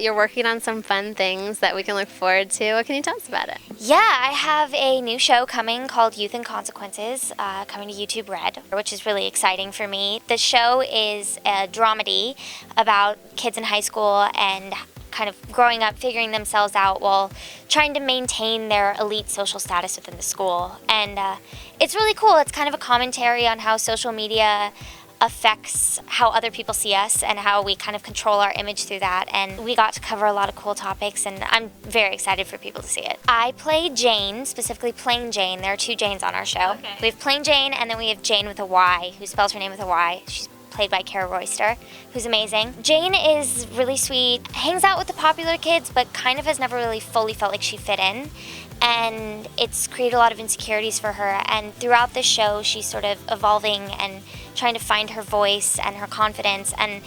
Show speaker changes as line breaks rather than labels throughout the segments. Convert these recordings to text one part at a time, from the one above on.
You're working on some fun things that we can look forward to. What can you tell us about it?
Yeah, I have a new show coming called Youth and Consequences, coming to YouTube Red, which is really exciting for me. The show is a dramedy about kids in high school and kind of growing up, figuring themselves out while trying to maintain their elite social status within the school. And it's really cool. It's kind of a commentary on how social media affects how other people see us and how we kind of control our image through that. And we got to cover a lot of cool topics, and I'm very excited for people to see it. I play Jane, specifically Plain Jane. There are two Janes on our show.
Okay.
We have Plain Jane, and then we have Jane with a Y, who spells her name with a Y. She's played by Kara Royster, who's amazing. Jane is really sweet, hangs out with the popular kids, but kind of has never really fully felt like she fit in. And it's created a lot of insecurities for her. And throughout the show, she's sort of evolving and trying to find her voice and her confidence. And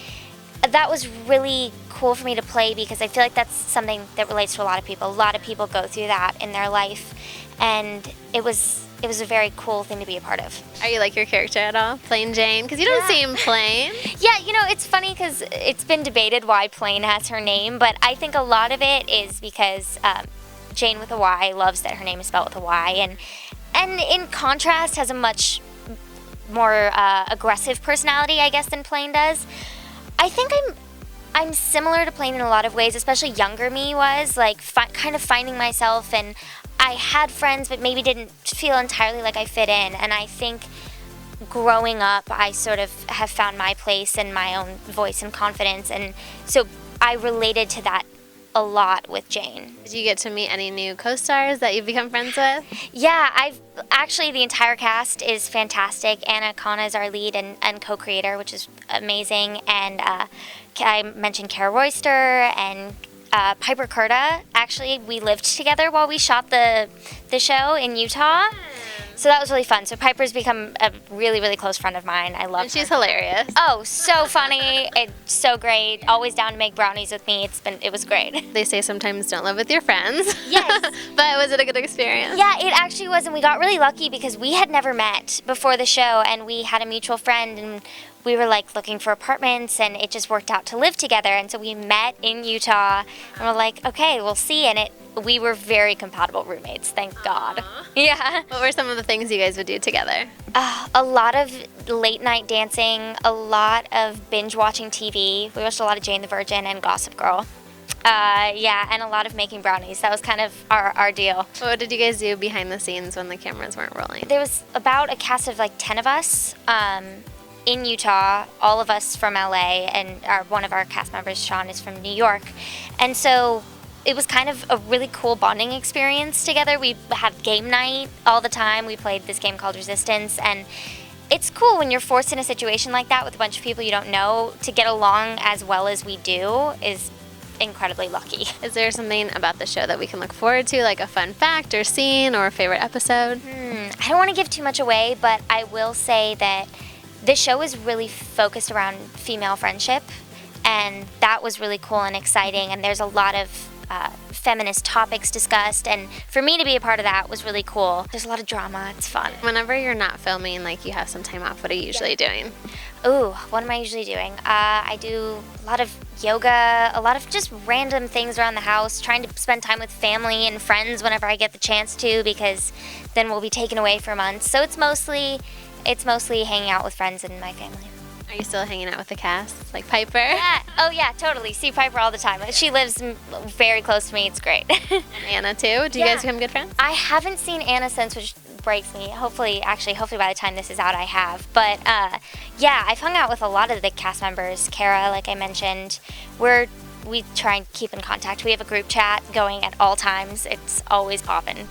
that was really cool for me to play because I feel like that's something that relates to a lot of people. A lot of people go through that in their life. And it was a very cool thing to be a part of.
Are you like your character at all? Plain Jane? Because you don't seem plain.
Yeah, it's funny because it's been debated why Plain has her name, but I think a lot of it is because Jane with a Y loves that her name is spelled with a Y, and in contrast has a much more aggressive personality, I guess, than Plain does. I think I'm similar to Plain in a lot of ways, especially younger me was, like, kind of finding myself, and I had friends but maybe didn't feel entirely like I fit in, and I think growing up I sort of have found my place and my own voice and confidence, and so I related to that a lot with Jane.
Did you get to meet any new co-stars that you've become friends with?
Yeah, the entire cast is fantastic. Anna Khanna is our lead and co-creator, which is amazing, and I mentioned Kara Royster and Piper Curda. Actually, we lived together while we shot the show in Utah. So that was really fun. So Piper's become a really, really close friend of mine. I love her.
And she's hilarious.
Oh, so funny. It's so great. Always down to make brownies with me. It was great.
They say sometimes don't live with your friends.
Yes.
But was it a good experience?
Yeah, it actually was, and we got really lucky because we had never met before the show, and we had a mutual friend, and we were like looking for apartments, and it just worked out to live together. And so we met in Utah, and we're like, okay, we'll see. And we were very compatible roommates, thank God. Yeah.
What were some of the things you guys would do together?
A lot of late night dancing, a lot of binge watching TV. We watched a lot of Jane the Virgin and Gossip Girl. And a lot of making brownies. That was kind of our deal.
What did you guys do behind the scenes when the cameras weren't rolling?
There was about a cast of like 10 of us in Utah, all of us from LA, and one of our cast members, Sean, is from New York. And so it was kind of a really cool bonding experience together. We had game night all the time. We played this game called Resistance, and it's cool when you're forced in a situation like that with a bunch of people you don't know to get along as well as we do is incredibly lucky.
Is there something about the show that we can look forward to, like a fun fact or scene or a favorite episode?
I don't want to give too much away, but I will say that the show is really focused around female friendship, and that was really cool and exciting, and there's a lot of feminist topics discussed, and for me to be a part of that was really cool. There's a lot of drama. It's fun.
Whenever you're not filming, like you have some time off, what are you usually doing?
Ooh, what am I usually doing? I do a lot of yoga, a lot of just random things around the house, trying to spend time with family and friends whenever I get the chance to, because then we'll be taken away for months. So it's mostly hanging out with friends and my family.
Are you still hanging out with the cast, like Piper?
Yeah. Oh yeah, totally. See Piper all the time. She lives very close to me. It's great.
And Anna too? Do you guys become good friends?
I haven't seen Anna since, which breaks me. Hopefully by the time this is out, I have. But I've hung out with a lot of the cast members. Kara, like I mentioned, we try and keep in contact. We have a group chat going at all times. It's always poppin'.